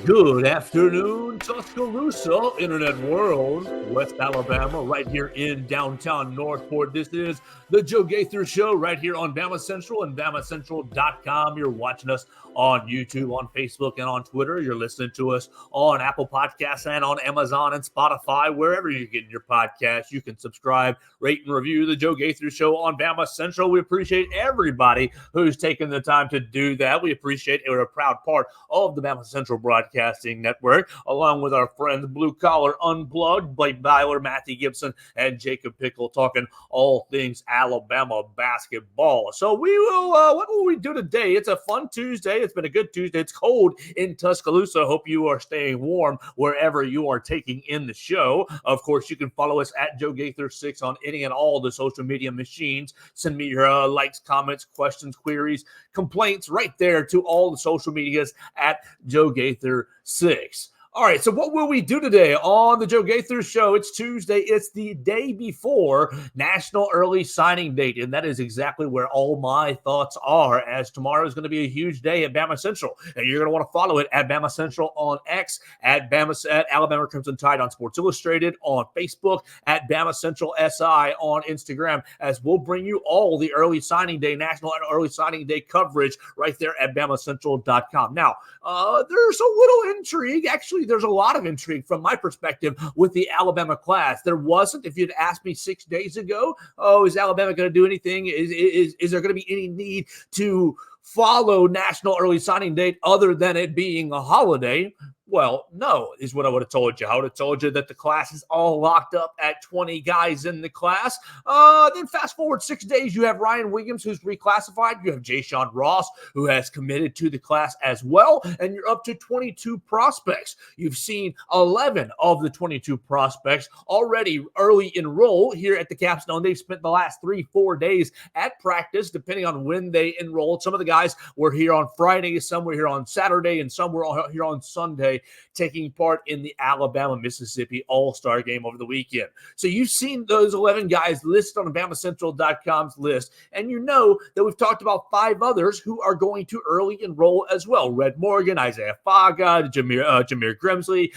Good afternoon, Tuscaloosa, Internet World, West Alabama, right here in downtown Northport. This is the Joe Gaither Show right here on BamaCentral and BamaCentral.com. You're watching us on YouTube, on Facebook, and on Twitter. You're listening to us on Apple Podcasts and on Amazon and Spotify. Wherever you're getting your podcast, you can subscribe, rate, and review the Joe Gaither Show on BamaCentral. We appreciate everybody who's taken the time to do that. We appreciate it. We're a proud part of the BamaCentral Broadcasting Network, along with our friends Blue Collar Unplugged, Blake Byler, Matthew Gibson, and Jacob Pickle, talking all things Alabama basketball. So what will we do today? It's a fun Tuesday. It's been a good Tuesday. It's cold in Tuscaloosa. Hope you are staying warm wherever you are taking in the show. Of course, you can follow us at Joe Gaither 6 on any and all the social media machines. Send me your likes, comments, questions, queries, complaints right there to all the social medias at Joe Gaither 6. All right, so what will we do today on the Joe Gaither Show? It's Tuesday. It's the day before National Early Signing Date, and that is exactly where all my thoughts are, as tomorrow is going to be a huge day at BamaCentral, and you're going to want to follow it at BamaCentral on X, at Alabama Crimson Tide on Sports Illustrated, on Facebook, at BamaCentral SI on Instagram, as we'll bring you all the early signing day, National Early Signing Day coverage right there at BamaCentral.com. Now, there's a little intrigue. Actually, there's a lot of intrigue from my perspective with the Alabama class. There wasn't, if you'd asked me 6 days ago, is Alabama going to do anything? Is there going to be any need to follow National Early Signing Date other than it being a holiday? Well, no, is what I would have told you. I would have told you that the class is all locked up at 20 guys in the class. Then fast forward 6 days, you have Ryan Williams, who's reclassified. You have Ja'Shawn Ross, who has committed to the class as well. And you're up to 22 prospects. You've seen 11 of the 22 prospects already early enroll here at the Capstone. They've spent the last 3-4 days at practice, depending on when they enrolled. Some of the guys were here on Friday, some were here on Saturday, and some were here on Sunday, taking part in the Alabama-Mississippi All-Star game over the weekend. So you've seen those 11 guys listed on BamaCentral.com's list, and you know that we've talked about 5 others who are going to early enroll as well. Red Morgan, Isaiah Faga, Jameer Grimsley,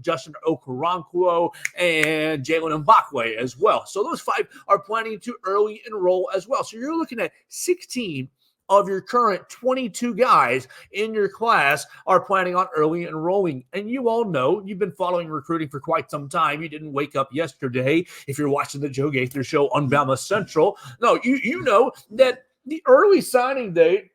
Justin Okoronkwo, and Jalen Mbakwe as well. So those 5 are planning to early enroll as well. So you're looking at 16 of your current 22 guys in your class are planning on early enrolling. And you all know, you've been following recruiting for quite some time. You didn't wake up yesterday if you're watching the Joe Gaither Show on BamaCentral. No, you know that the early signing date,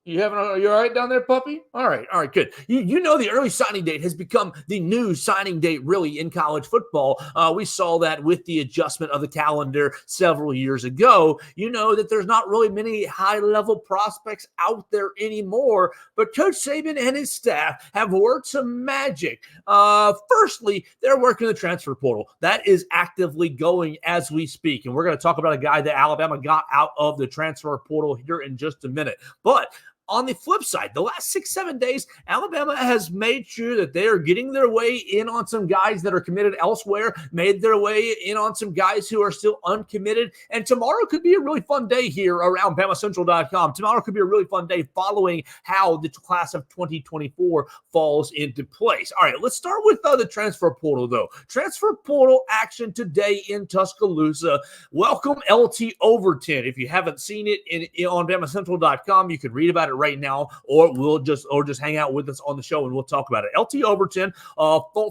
you all right down there, puppy? All right, good. You know the early signing date has become the new signing date, really, in college football. We saw that with the adjustment of the calendar several years ago. You know that there's not really many high-level prospects out there anymore, but Coach Saban and his staff have worked some magic. Firstly, they're working the transfer portal. That is actively going as we speak, and we're going to talk about a guy that Alabama got out of the transfer portal here in just a minute. But on the flip side, the last 6-7 days, Alabama has made sure that they are getting their way in on some guys that are committed elsewhere, made their way in on some guys who are still uncommitted. And tomorrow could be a really fun day here around BamaCentral.com. Tomorrow could be a really fun day following how the class of 2024 falls into place. All right, let's start with the transfer portal, though. Transfer portal action today in Tuscaloosa. Welcome LT Overton. If you haven't seen it on BamaCentral.com, you can read about it right now, or just hang out with us on the show and we'll talk about it. LT Overton,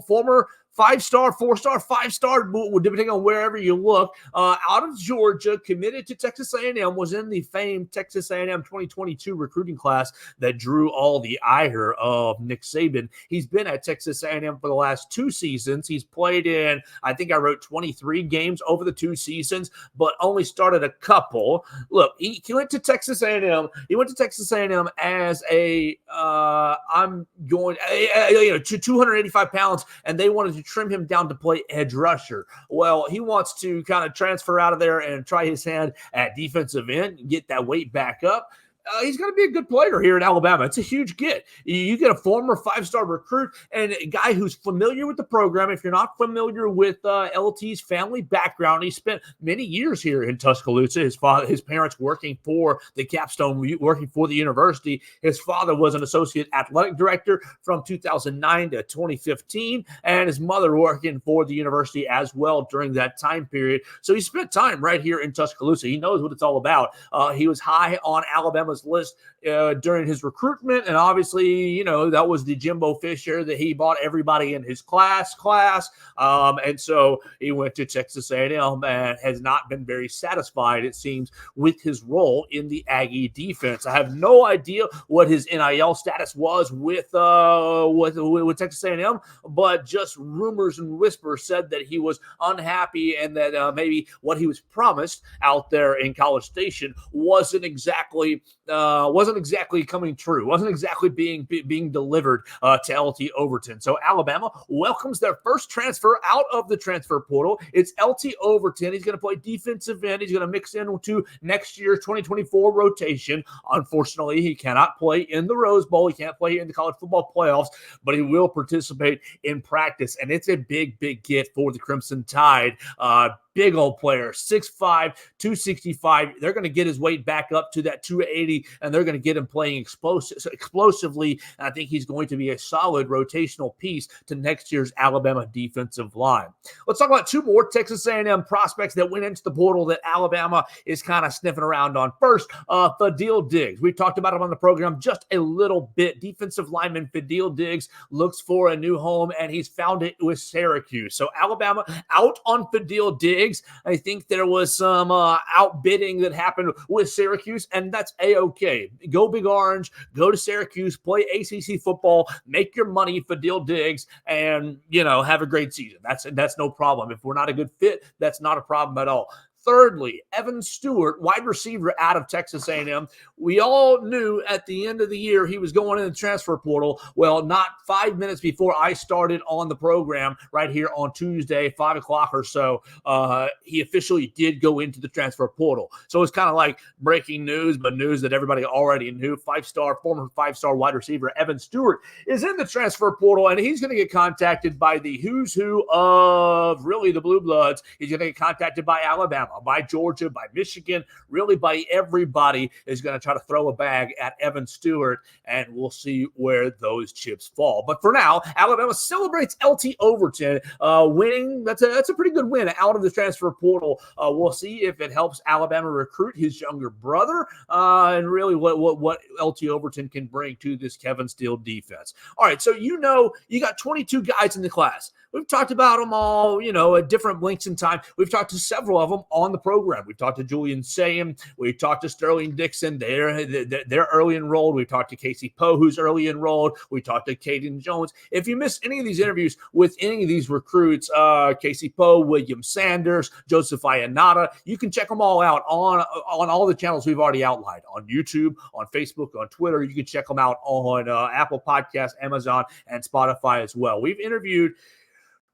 former 5-star, 4-star, 5-star, depending on wherever you look, out of Georgia, committed to Texas A&M, was in the famed Texas A&M 2022 recruiting class that drew all the ire of Nick Saban. He's been at Texas A&M for the last 2 seasons. He's played in, I think I wrote 23 games over the 2 seasons, but only started a couple. Look, he went to Texas A&M. He went to Texas A&M as to 285 pounds, and they wanted to trim him down to play edge rusher. Well, he wants to kind of transfer out of there and try his hand at defensive end, get that weight back up. he's going to be a good player here at Alabama. It's a huge get. You get a former five-star recruit and a guy who's familiar with the program. If you're not familiar with LT's family background, he spent many years here in Tuscaloosa. His parents working for the Capstone, working for the university. His father was an associate athletic director from 2009 to 2015, and his mother working for the university as well during that time period. So he spent time right here in Tuscaloosa. He knows what it's all about. He was high on Alabama's list during his recruitment, and obviously, that was the Jimbo Fisher that he bought everybody in his class, and so he went to Texas A&M and has not been very satisfied, it seems, with his role in the Aggie defense. I have no idea what his NIL status was with Texas A&M, but just rumors and whispers said that he was unhappy and that maybe what he was promised out there in College Station wasn't exactly coming true, wasn't exactly being delivered to LT Overton. So Alabama welcomes their first transfer out of the transfer portal. It's LT Overton. He's going to play defensive end. He's going to mix into next year's 2024 rotation. Unfortunately, he cannot play in the Rose Bowl. He can't play in the college football playoffs, but he will participate in practice, and it's a big get for the Crimson Tide. Big old player, 6'5", 265. They're going to get his weight back up to that 280, and they're going to get him playing explosively. And I think he's going to be a solid rotational piece to next year's Alabama defensive line. Let's talk about two more Texas A&M prospects that went into the portal that Alabama is kind of sniffing around on. First, Fadil Diggs. We talked about him on the program just a little bit. Defensive lineman Fadil Diggs looks for a new home, and he's found it with Syracuse. So Alabama out on Fadil Diggs. I think there was some outbidding that happened with Syracuse, and that's A-okay. Go Big Orange, go to Syracuse, play ACC football, make your money, Fadil Diggs, and, have a great season. That's no problem. If we're not a good fit, that's not a problem at all. Thirdly, Evan Stewart, wide receiver out of Texas A&M. We all knew at the end of the year he was going in the transfer portal. Well, not 5 minutes before I started on the program right here on Tuesday, 5 o'clock or so, he officially did go into the transfer portal. So it's kind of like breaking news, but news that everybody already knew. Former five-star wide receiver Evan Stewart is in the transfer portal, and he's going to get contacted by the who's who of really the Blue Bloods. He's going to get contacted by Alabama, by Georgia, by Michigan, really by everybody is going to try to throw a bag at Evan Stewart, and we'll see where those chips fall. But for now, Alabama celebrates LT Overton winning. That's a pretty good win out of the transfer portal. We'll see if it helps Alabama recruit his younger brother and really what LT Overton can bring to this Kevin Steele defense. All right, so you got 22 guys in the class. We've talked about them all, at different lengths in time. We've talked to several of them on the program. We've talked to Julian Sayem. We've talked to Sterling Dixon. They're early enrolled. We've talked to Casey Poe, who's early enrolled. We talked to Caden Jones. If you missed any of these interviews with any of these recruits, Casey Poe, William Sanders, Joseph Iannata, you can check them all out on all the channels we've already outlined, on YouTube, on Facebook, on Twitter. You can check them out on Apple Podcasts, Amazon, and Spotify as well. We've interviewed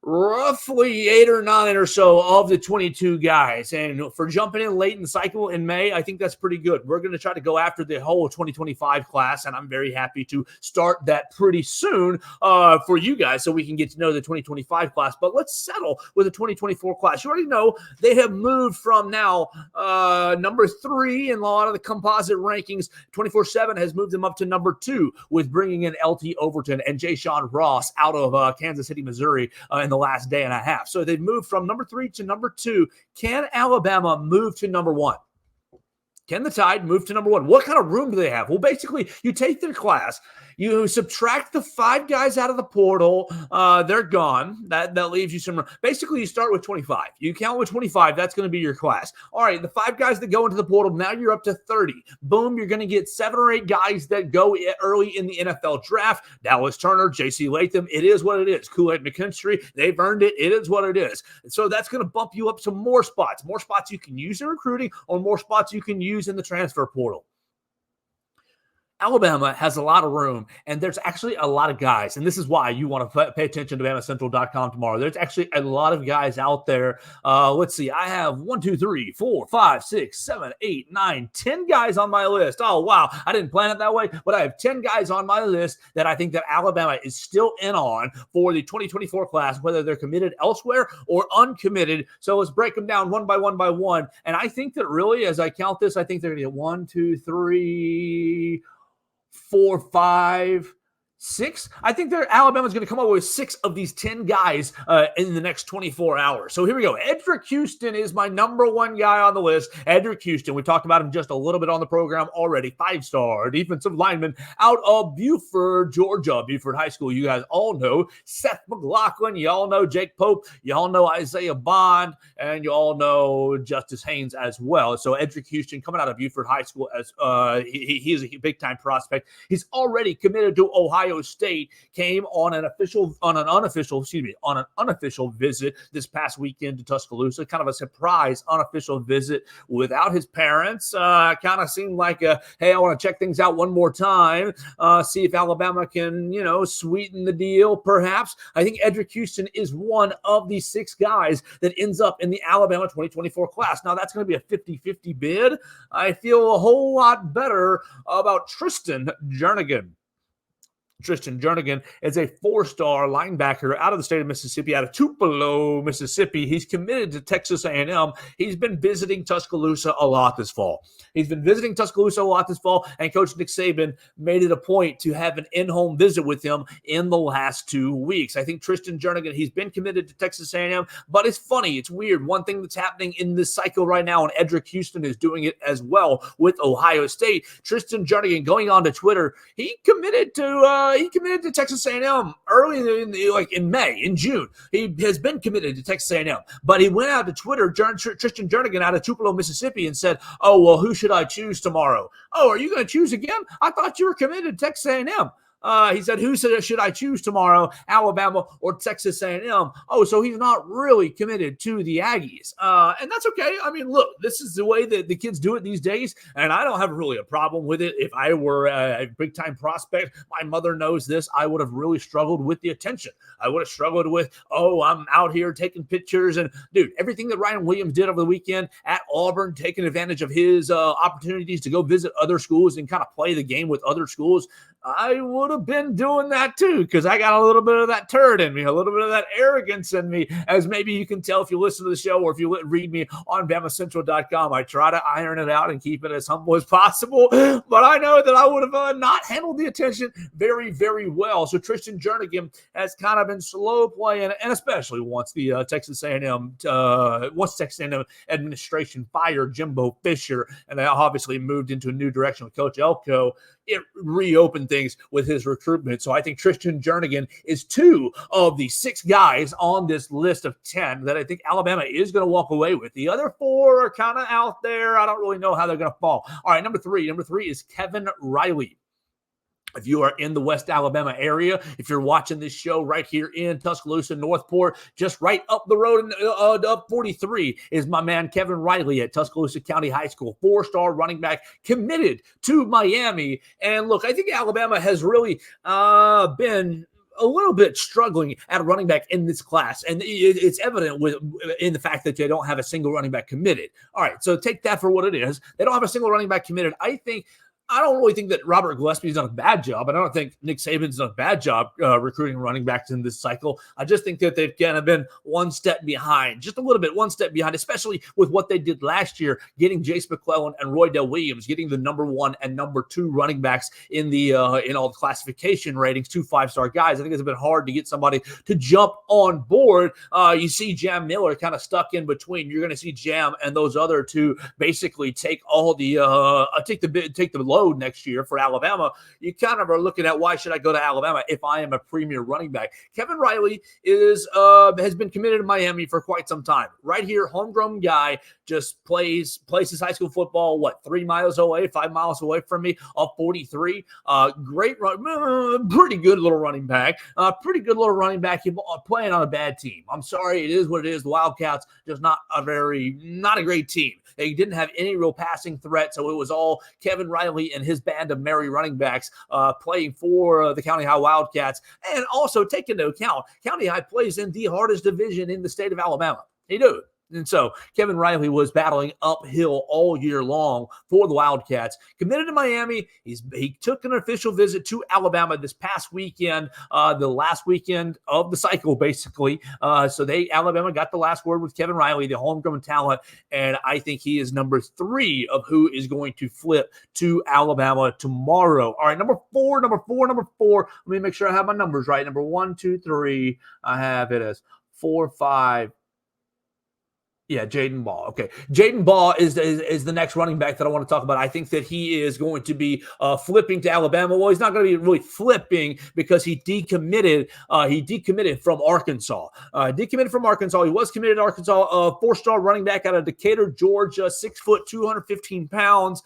roughly 8 or 9 or so of the 22 guys. And for jumping in late in the cycle in May, I think that's pretty good. We're going to try to go after the whole 2025 class, and I'm very happy to start that pretty soon for you guys so we can get to know the 2025 class. But let's settle with the 2024 class. You already know they have moved from now number 3 in a lot of the composite rankings. 24/7 has moved them up to number 2 with bringing in LT Overton and Jay Sean Ross out of Kansas City, Missouri in the last day and a half. So they've moved from number 3 to number 2. Can Alabama move to number 1? Can the Tide move to number 1? What kind of room do they have? Well, basically, you take their class, you subtract the 5 guys out of the portal, they're gone. That leaves you some room. Basically, you start with 25. You count with 25, that's going to be your class. All right, the 5 guys that go into the portal, now you're up to 30. Boom, you're going to get 7 or 8 guys that go early in the NFL draft. Dallas Turner, J.C. Latham, it is what it is. Kool-Aid McKinstry, they've earned it. It is what it is. And so that's going to bump you up to more spots you can use in recruiting or more spots you can use in the transfer portal. Alabama has a lot of room, and there's actually a lot of guys, and this is why you want to pay attention to BamaCentral.com tomorrow. There's actually a lot of guys out there. Let's see. I have 1, 2, 3, 4, 5, 6, 7, 8, 9, 10 guys on my list. Oh, wow. I didn't plan it that way, but I have 10 guys on my list that I think that Alabama is still in on for the 2024 class, whether they're committed elsewhere or uncommitted. So let's break them down one by one. And I think that really, as I count this, I think they're going to get 1, 2, 3, 4, 5, 6. I think Alabama's going to come up with 6 of these 10 guys in the next 24 hours. So here we go. Edric Houston is my number 1 guy on the list. Edric Houston, we talked about him just a little bit on the program already. 5-star defensive lineman out of Buford, Georgia. Buford High School. You guys all know Seth McLaughlin. You all know Jake Pope. You all know Isaiah Bond. And you all know Justice Haynes as well. So Edric Houston coming out of Buford High School as he is a big-time prospect. He's already committed to Ohio State, came on an unofficial visit this past weekend to Tuscaloosa. Kind of a surprise unofficial visit without his parents. Kind of seemed like hey, I want to check things out one more time, see if Alabama can, sweeten the deal, perhaps. I think Edric Houston is one of the 6 guys that ends up in the Alabama 2024 class. Now, that's going to be a 50-50 bid. I feel a whole lot better about Tristan Jernigan. Tristan Jernigan is a 4-star linebacker out of the state of Mississippi, out of Tupelo, Mississippi. He's committed to Texas A&M. He's been visiting Tuscaloosa a lot this fall. And Coach Nick Saban made it a point to have an in-home visit with him in the last 2 weeks. I think Tristan Jernigan, he's been committed to Texas A&M, but it's funny. It's weird. One thing that's happening in this cycle right now, and Edric Houston is doing it as well with Ohio State. Tristan Jernigan going on to Twitter, he committed to Texas A&M early in June. He has been committed to Texas A&M, but he went out to Twitter, Tristan Jernigan out of Tupelo, Mississippi, and said, "Oh, well, who should I choose tomorrow? Oh, are you going to choose again? I thought you were committed to Texas A&M." He said, "Who should I choose tomorrow, Alabama or Texas A&M?" Oh, so he's not really committed to the Aggies. And that's okay. I mean, look, this is the way that the kids do it these days, and I don't have really a problem with it. If I were a big-time prospect, my mother knows this, I would have really struggled with the attention. I would have struggled with, I'm out here taking pictures. And, dude, everything that Ryan Williams did over the weekend at Auburn, taking advantage of his opportunities to go visit other schools and kind of play the game with other schools, I would have been doing that too, because I got a little bit of that turd in me, a little bit of that arrogance in me, as maybe you can tell if you listen to the show or if you read me on BamaCentral.com. I try to iron it out and keep it as humble as possible, but I know that I would have not handled the attention very, very well. So Tristan Jernigan has kind of been slow playing, and especially once the Texas A&M administration fired Jimbo Fisher, and they obviously moved into a new direction with Coach Elko, it reopened things with his recruitment. So I think Tristan Jernigan is 2 of the 6 guys on this list of 10 that I think Alabama is going to walk away with. The other 4 are kind of out there. I don't really know how they're going to fall. All right, number 3 is Kevin Riley. If you are in the West Alabama area, if you're watching this show right here in Tuscaloosa, Northport, just right up the road, up 43, is my man Kevin Riley at Tuscaloosa County High School, 4-star running back, committed to Miami. And look, I think Alabama has really been a little bit struggling at running back in this class. And it's evident in the fact that they don't have a single running back committed. All right, so take that for what it is. They don't have a single running back committed. I don't really think that Robert Gillespie's done a bad job. I don't think Nick Saban's done a bad job recruiting running backs in this cycle. I just think that they've kind of been one step behind, just a little bit, one step behind, especially with what they did last year, getting Jace McClellan and Roydell Williams, getting the number 1 and number 2 running backs in the in all the classification ratings, 2 5-star guys. I think it's been hard to get somebody to jump on board. You see Jam Miller kind of stuck in between. You're going to see Jam and those other 2 basically take all the take the load next year for Alabama. You kind of are looking at, why should I go to Alabama if I am a premier running back? Kevin Riley has been committed to Miami for quite some time. Right here, homegrown guy, just plays his high school football, 3 miles away, 5 miles away from me, off 43. Great run, pretty good little running back. Playing on a bad team. I'm sorry, it is what it is. The Wildcats, just not a great team. They didn't have any real passing threat, so it was all Kevin Riley family and his band of merry running backs playing for the County High Wildcats. And also take into account, County High plays in the hardest division in the state of Alabama. They do. And so Kevin Riley was battling uphill all year long for the Wildcats. Committed to Miami. He took an official visit to Alabama this past weekend, the last weekend of the cycle, basically. So Alabama got the last word with Kevin Riley, the homegrown talent, and I think he is number 3 of who is going to flip to Alabama tomorrow. All right, number four. Let me make sure I have my numbers right. Number 1, 2, 3. I have it as 4, 5. Yeah, Jaden Ball. Okay. Jaden Ball is the next running back that I want to talk about. I think that he is going to be flipping to Alabama. Well, he's not going to be really flipping because he decommitted. He decommitted from Arkansas. He was committed to Arkansas. 4-star running back out of Gaither, Georgia, 6 foot, 215 pounds.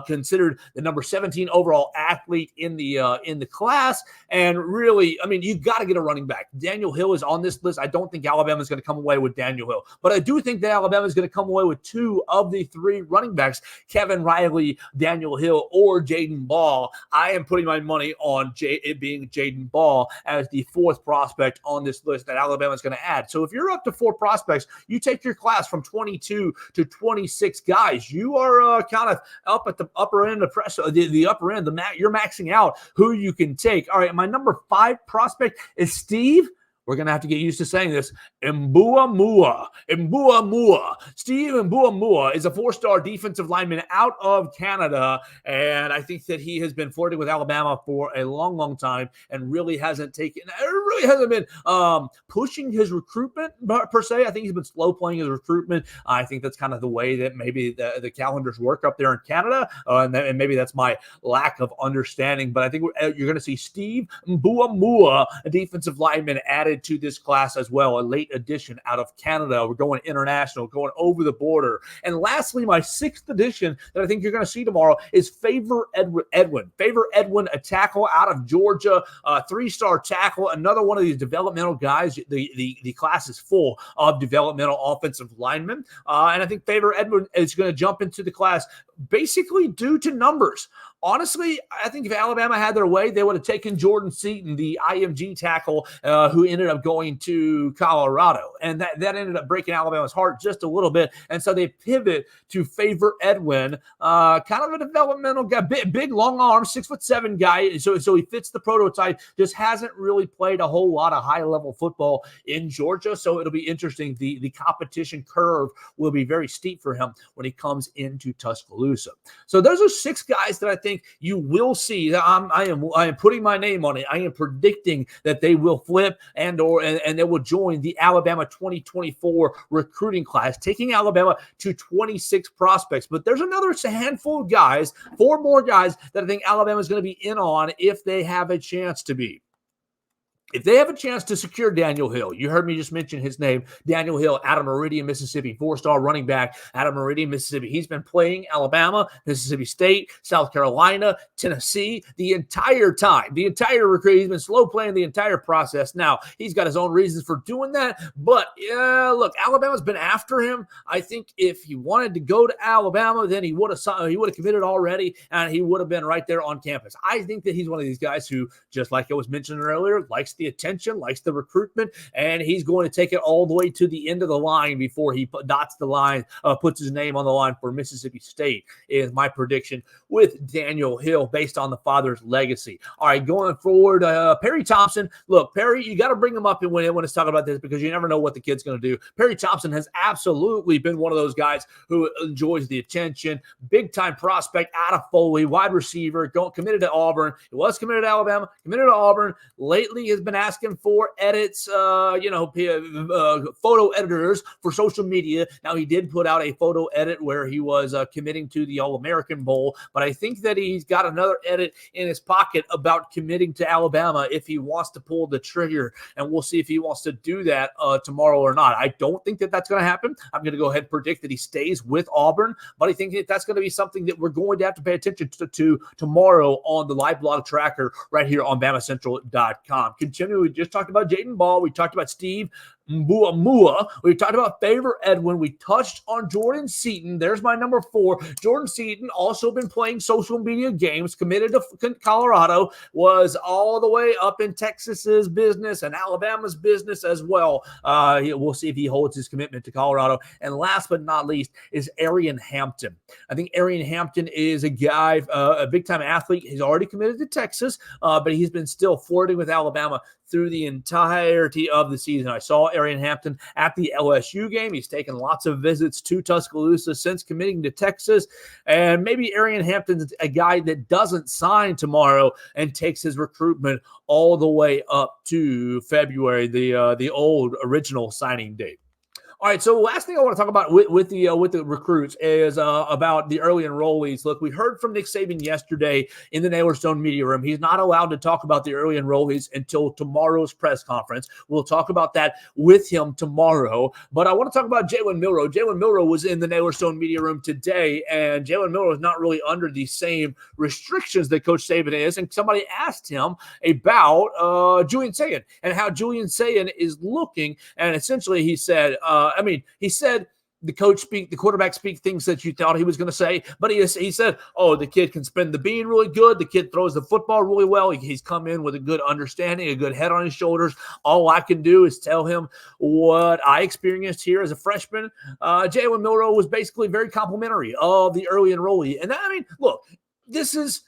Considered the number 17 overall athlete in the class. And really, I mean, you got to get a running back. Daniel Hill is on this list. I don't think Alabama is going to come away with Daniel Hill, but I do think that Alabama is going to come away with 2 of the 3 running backs, Kevin Riley, Daniel Hill, or Jaden Ball. I am putting my money on it being Jaden Ball as the 4th prospect on this list that Alabama is going to add. So if you're up to 4 prospects, you take your class from 22 to 26 guys. You are kind of up at the upper end of the upper end. You're maxing out who you can take. All right, my number 5 prospect is Steve. We're going to have to get used to saying this. Mbuamua. Steve Mbuamua is a 4-star defensive lineman out of Canada, and I think that he has been flirting with Alabama for a long, long time and really hasn't been pushing his recruitment per se. I think he's been slow playing his recruitment. I think that's kind of the way that maybe the calendars work up there in Canada, and maybe that's my lack of understanding. But I think you're going to see Steve Mbuamua, a defensive lineman, added to this class as well, a late addition out of Canada. We're going international, going over the border. And lastly, my 6th addition that I think you're going to see tomorrow is Favor Edwin. Favor Edwin, a tackle out of Georgia, 3-star tackle, another one of these developmental guys. The class is full of developmental offensive linemen. And I think Favor Edwin is going to jump into the class basically due to numbers. Honestly, I think if Alabama had their way, they would have taken Jordan Seaton, the IMG tackle, who ended up going to Colorado. And that ended up breaking Alabama's heart just a little bit. And so they pivot to Favor Edwin, kind of a developmental guy, big long arm, 6'7" guy. So he fits the prototype, just hasn't really played a whole lot of high-level football in Georgia. So it'll be interesting. The competition curve will be very steep for him when he comes into Tuscaloosa. So those are 6 guys that I think you will see. I am putting my name on it. I am predicting that they will flip and they will join the Alabama 2024 recruiting class, taking Alabama to 26 prospects. But there's another handful of guys, 4 more guys that I think Alabama is going to be in on if they have a chance to be. If they have a chance to secure Daniel Hill, you heard me just mention his name, Daniel Hill, out of Meridian, Mississippi, 4-star running back out of Meridian, Mississippi. He's been playing Alabama, Mississippi State, South Carolina, Tennessee the entire time, the entire recruit. He's been slow playing the entire process. Now, he's got his own reasons for doing that, but look, Alabama's been after him. I think if he wanted to go to Alabama, then he would have committed already, and he would have been right there on campus. I think that he's one of these guys who, just like I was mentioning earlier, likes the attention, likes the recruitment, and he's going to take it all the way to the end of the line before he dots the line, puts his name on the line for Mississippi State, is my prediction with Daniel Hill based on the father's legacy. All right, going forward, Perry Thompson. Look, Perry, you got to bring him up when it's talking about this because you never know what the kid's going to do. Perry Thompson has absolutely been one of those guys who enjoys the attention. Big-time prospect out of Foley, wide receiver, committed to Auburn. He was committed to Alabama, committed to Auburn. Lately has been asking for edits, photo editors for social media. Now, he did put out a photo edit where he was committing to the All-American Bowl, but I think that he's got another edit in his pocket about committing to Alabama if he wants to pull the trigger, and we'll see if he wants to do that tomorrow or not. I don't think that that's going to happen. I'm going to go ahead and predict that he stays with Auburn, but I think that that's going to be something that we're going to have to pay attention to tomorrow on the live blog tracker right here on BamaCentral.com. We just talked about Jaden Ball. We talked about Steve Muamua. We talked about Favor Edwin. We touched on Jordan Seaton. There's my number 4. Jordan Seaton also been playing social media games, committed to Colorado, was all the way up in Texas's business and Alabama's business as well. We'll see if he holds his commitment to Colorado. And last but not least is Arian Hampton. I think Arian Hampton is a guy, a big-time athlete. He's already committed to Texas, but he's been still flirting with Alabama through the entirety of the season. I saw Arian Hampton at the LSU game. He's taken lots of visits to Tuscaloosa since committing to Texas. And maybe Arian Hampton's a guy that doesn't sign tomorrow and takes his recruitment all the way up to February, the old original signing date. All right, so last thing I want to talk about with the recruits is about the early enrollees. Look, we heard from Nick Saban yesterday in the Naylor Stone media room. He's not allowed to talk about the early enrollees until tomorrow's press conference. We'll talk about that with him tomorrow. But I want to talk about Jalen Milroe. Jalen Milroe was in the Naylor Stone media room today, and Jalen Milroe is not really under the same restrictions that Coach Saban is. And somebody asked him about Julian Sayin and how Julian Sayin is looking. And essentially he said, he said the quarterback speak things that you thought he was going to say, but he said, oh, the kid can spin the bean really good. The kid throws the football really well. He's come in with a good understanding, a good head on his shoulders. All I can do is tell him what I experienced here as a freshman. Jalen Milroe was basically very complimentary of the early enrollee. And look, this is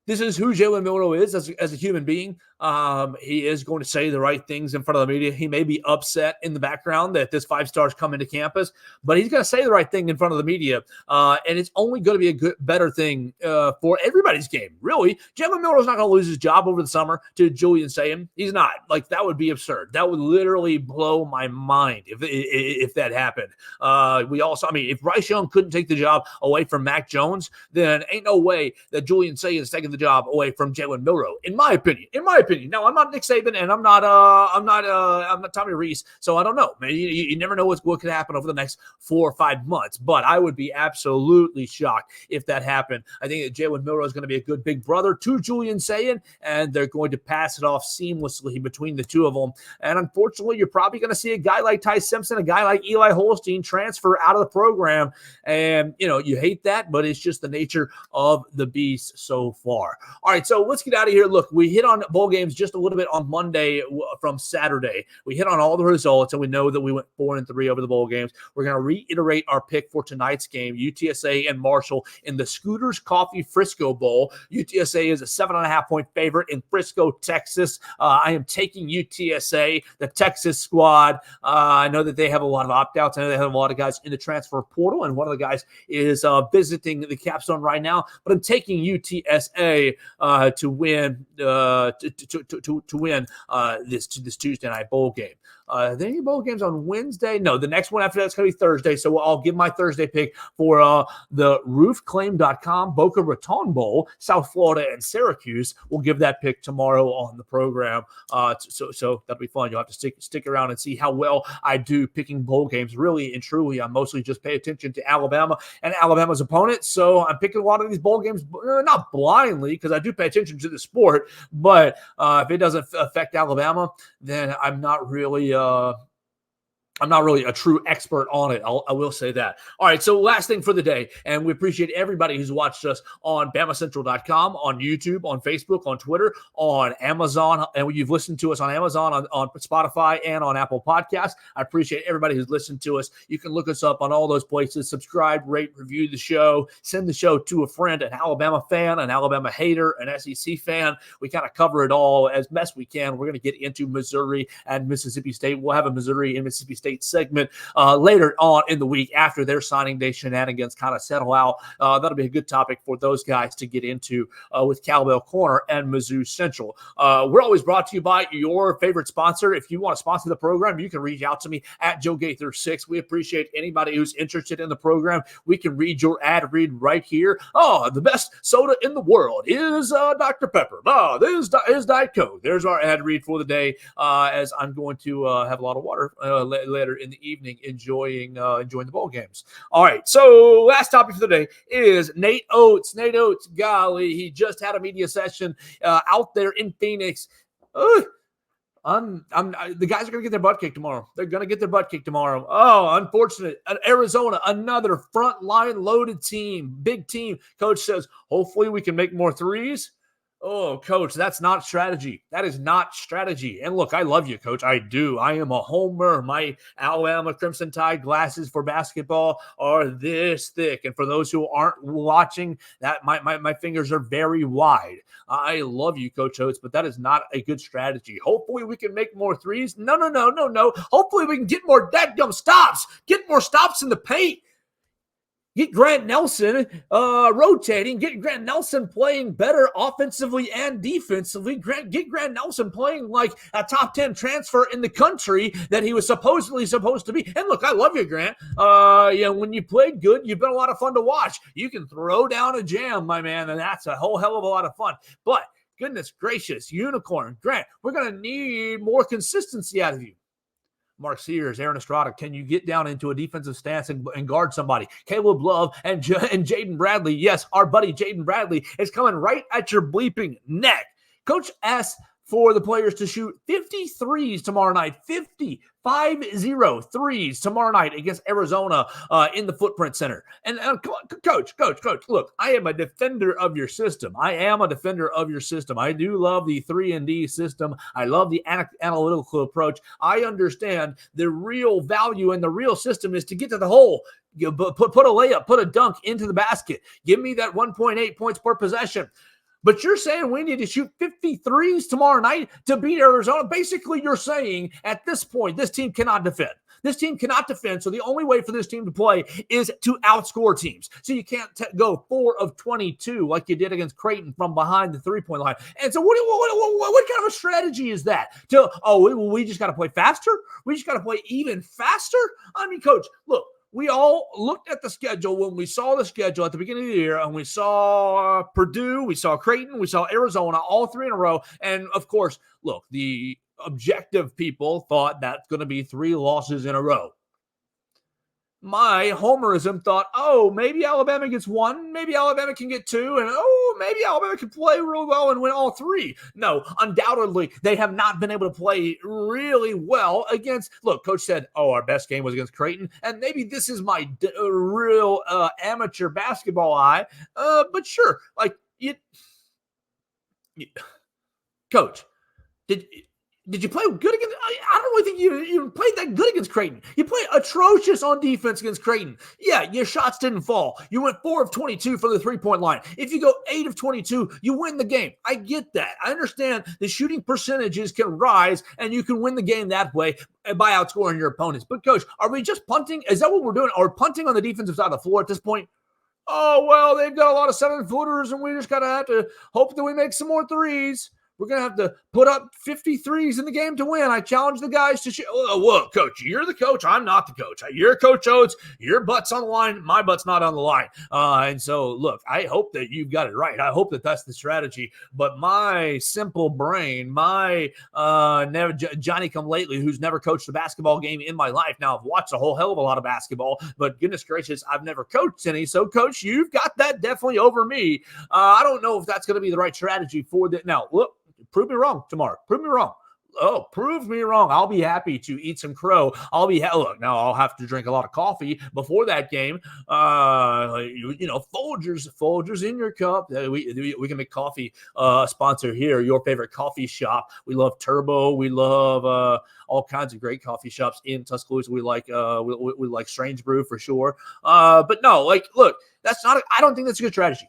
who Jalen Milroe is as a human being. He is going to say the right things in front of the media. He may be upset in the background that this 5-star is coming to campus, but he's going to say the right thing in front of the media. And it's only going to be a better thing for everybody's game, really. Jalen Milroe is not going to lose his job over the summer to Julian Sayin. He's not. Like, that would be absurd. That would literally blow my mind if that happened. If Bryce Young couldn't take the job away from Mac Jones, then ain't no way that Julian Sayin is taking the job away from Jalen Milroe, in my opinion. Now, I'm not Nick Saban, and I'm not Tommy Reese, so I don't know. Man, you never know what could happen over the next 4 or 5 months, but I would be absolutely shocked if that happened. I think that Jalen Milroe is going to be a good big brother to Julian Sayin, and they're going to pass it off seamlessly between the two of them. And unfortunately, you're probably going to see a guy like Ty Simpson, a guy like Eli Holstein transfer out of the program, and you hate that, but it's just the nature of the beast so far. All right, so let's get out of here. Look, we hit on bowl games just a little bit on Monday from Saturday. We hit on all the results, and we know that we went 4-3 over the bowl games. We're going to reiterate our pick for tonight's game, UTSA and Marshall in the Scooters Coffee Frisco Bowl. UTSA is a 7.5-point favorite in Frisco, Texas. I am taking UTSA, the Texas squad. I know that they have a lot of opt-outs. I know they have a lot of guys in the transfer portal, and one of the guys is visiting the Capstone right now. But I'm taking UTSA to win this Tuesday night bowl game. Are there any bowl games on Wednesday? No, the next one after that's going to be Thursday. So I'll give my Thursday pick for the roofclaim.com Boca Raton Bowl, South Florida and Syracuse. We'll give that pick tomorrow on the program. So that'll be fun. You'll have to stick around and see how well I do picking bowl games. Really and truly, I mostly just pay attention to Alabama and Alabama's opponents. So I'm picking a lot of these bowl games, not blindly, because I do pay attention to the sport. But if it doesn't affect Alabama, then I'm not really a true expert on it. I will say that. All right, so last thing for the day, and we appreciate everybody who's watched us on BamaCentral.com, on YouTube, on Facebook, on Twitter, on Amazon, and you've listened to us on Amazon, on Spotify, and on Apple Podcasts. I appreciate everybody who's listened to us. You can look us up on all those places. Subscribe, rate, review the show, send the show to a friend, an Alabama fan, an Alabama hater, an SEC fan. We kind of cover it all as best we can. We're going to get into Missouri and Mississippi State. We'll have a Missouri and Mississippi State segment later on in the week after their signing day shenanigans kind of settle out. That'll be a good topic for those guys to get into with Cowbell Corner and Mizzou Central. We're always brought to you by your favorite sponsor. If you want to sponsor the program, you can reach out to me at Joe Gaither 6. We appreciate anybody who's interested in the program. We can read your ad read right here. Oh, the best soda in the world is Dr. Pepper. Oh, this is Diet Coke. There's our ad read for the day, as I'm going to have a lot of water later in the evening enjoying the bowl games. All right, so last topic for the day is Nate Oats. Nate Oats, golly, he just had a media session out there in Phoenix. The guys are going to get their butt kicked tomorrow. They're going to get their butt kicked tomorrow. Oh, unfortunate. Arizona, another front line loaded team, big team. Coach says, hopefully we can make more threes. Oh, Coach, that's not strategy. That is not strategy. And look, I love you, Coach. I do. I am a homer. My Alabama Crimson Tide glasses for basketball are this thick. And for those who aren't watching, that my fingers are very wide. I love you, Coach Oats, but that is not a good strategy. Hopefully we can make more threes. No. Hopefully we can get more dadgum stops. Get more stops in the paint. Get Grant Nelson rotating. Get Grant Nelson playing better offensively and defensively. Get Grant Nelson playing like a top 10 transfer in the country that he was supposedly supposed to be. And look, I love you, Grant. When you played good, you've been a lot of fun to watch. You can throw down a jam, my man, and that's a whole hell of a lot of fun. But goodness gracious, Unicorn, Grant, we're going to need more consistency out of you. Mark Sears, Aaron Estrada, can you get down into a defensive stance and guard somebody? Caleb Love and Jaden Bradley. Yes, our buddy Jaden Bradley is coming right at your bleeping neck. Coach asked for the players to shoot 50 threes tomorrow night. 50 threes tomorrow night against Arizona in the Footprint Center. And Coach, look, I am a defender of your system. I do love the 3-and-D system. I love the analytical approach. I understand the real value and the real system is to get to the hole. You put a layup, put a dunk into the basket. Give me that 1.8 points per possession. But you're saying we need to shoot 50 threes tomorrow night to beat Arizona. Basically, you're saying at this point, this team cannot defend. This team cannot defend, so the only way for this team to play is to outscore teams. So you can't go 4 of 22 like you did against Creighton from behind the three-point line. And so what kind of a strategy is that? We just got to play faster? We just got to play even faster? I mean, Coach, look. We all looked at the schedule when we saw the schedule at the beginning of the year, and we saw Purdue, we saw Creighton, we saw Arizona, all 3 in a row. And, of course, look, the objective people thought that's going to be 3 losses in a row. My homerism thought, maybe Alabama gets 1, maybe Alabama can get 2, and maybe Alabama can play really well and win all 3. No, undoubtedly, they have not been able to play really well against, look, Coach said, our best game was against Creighton, and maybe this is my real amateur basketball eye, but sure, Coach, did you play good against? I don't really think you played that good against Creighton. You played atrocious on defense against Creighton. Yeah, your shots didn't fall. You went 4 of 22 from the three-point line. If you go 8 of 22, you win the game. I get that. I understand the shooting percentages can rise, and you can win the game that way by outscoring your opponents. But, Coach, are we just punting? Is that what we're doing? Are we punting on the defensive side of the floor at this point? They've got a lot of 7-footers, and we just got to have to hope that we make some more threes. We're going to have to put up 50 threes in the game to win. I challenge the guys to shoot. Look, Coach, you're the coach. I'm not the coach. You're Coach Oats. Your butt's on the line. My butt's not on the line. And so, look, I hope that you've got it right. I hope that that's the strategy. But my simple brain, my Johnny-come-lately who's never coached a basketball game in my life. Now, I've watched a whole hell of a lot of basketball, but goodness gracious, I've never coached any. So, Coach, you've got that definitely over me. I don't know if that's going to be the right strategy for that. Now, look. Prove me wrong tomorrow. Prove me wrong. Prove me wrong. I'll be happy to eat some crow. Look, now I'll have to drink a lot of coffee before that game. Folgers in your cup. We can make coffee sponsor here. Your favorite coffee shop. We love Turbo. We love all kinds of great coffee shops in Tuscaloosa. We like Strange Brew for sure. But no, look, that's not. I don't think that's a good strategy.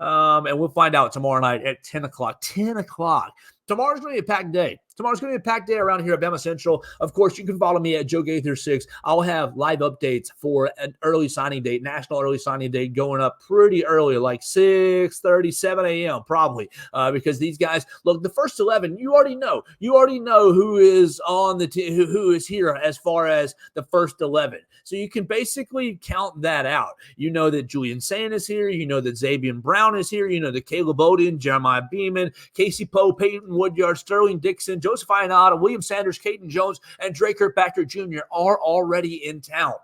And we'll find out tomorrow night at 10 o'clock. 10 o'clock. Tomorrow's going to be a packed day. Tomorrow's going to be a packed day around here at BamaCentral. Of course, you can follow me at Joe Gaither 6. I'll have live updates for an early signing date, national early signing date, going up pretty early, like 6:30, 7 a.m. probably, because these guys, look, the first 11, you already know. You already know who is on the who is here as far as the first 11. So you can basically count that out. You know that Julian Sand is here. You know that Zabian Brown is here. You know that Caleb Odin, Jeremiah Beeman, Casey Poe, Peyton Woodyard, Sterling Dixon, Joseph Ionata, William Sanders, Caden Jones, and Dre Kirkpatrick Jr. are already in town.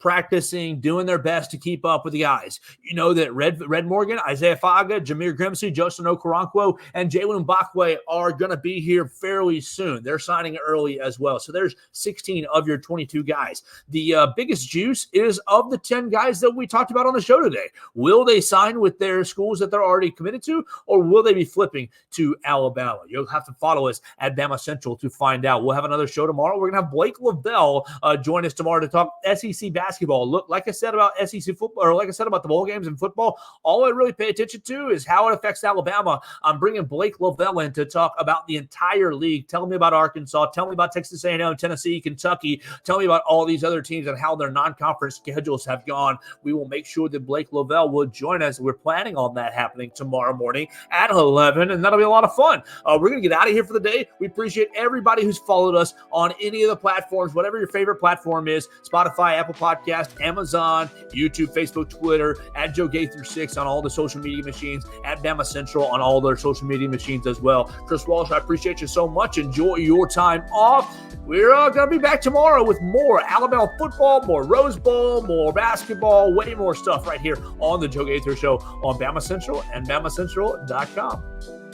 practicing, doing their best to keep up with the guys. You know that Red Morgan, Isaiah Faga, Jameer Grimsey, Justin Okoronkwo, and Jalen Mbakwe are going to be here fairly soon. They're signing early as well. So there's 16 of your 22 guys. The biggest juice is of the 10 guys that we talked about on the show today. Will they sign with their schools that they're already committed to, or will they be flipping to Alabama? You'll have to follow us at BamaCentral to find out. We'll have another show tomorrow. We're going to have Blake Lavelle join us tomorrow to talk SEC basketball. Look, like I said about SEC football, or like I said about the bowl games and football, all I really pay attention to is how it affects Alabama. I'm bringing Blake Lavelle in to talk about the entire league. Tell me about Arkansas. Tell me about Texas A&M, Tennessee, Kentucky. Tell me about all these other teams and how their non-conference schedules have gone. We will make sure that Blake Lavelle will join us. We're planning on that happening tomorrow morning at 11, and that'll be a lot of fun. We're going to get out of here for the day. We appreciate everybody who's followed us on any of the platforms, whatever your favorite platform is, Spotify, Apple Podcast, Amazon, YouTube, Facebook, Twitter, at Joe Gaither 6 on all the social media machines, at BamaCentral on all their social media machines as well. Chris Walsh, I appreciate you so much. Enjoy your time off. We're going to be back tomorrow with more Alabama football, more Rose Bowl, more basketball, way more stuff right here on the Joe Gaither Show on BamaCentral and BamaCentral.com.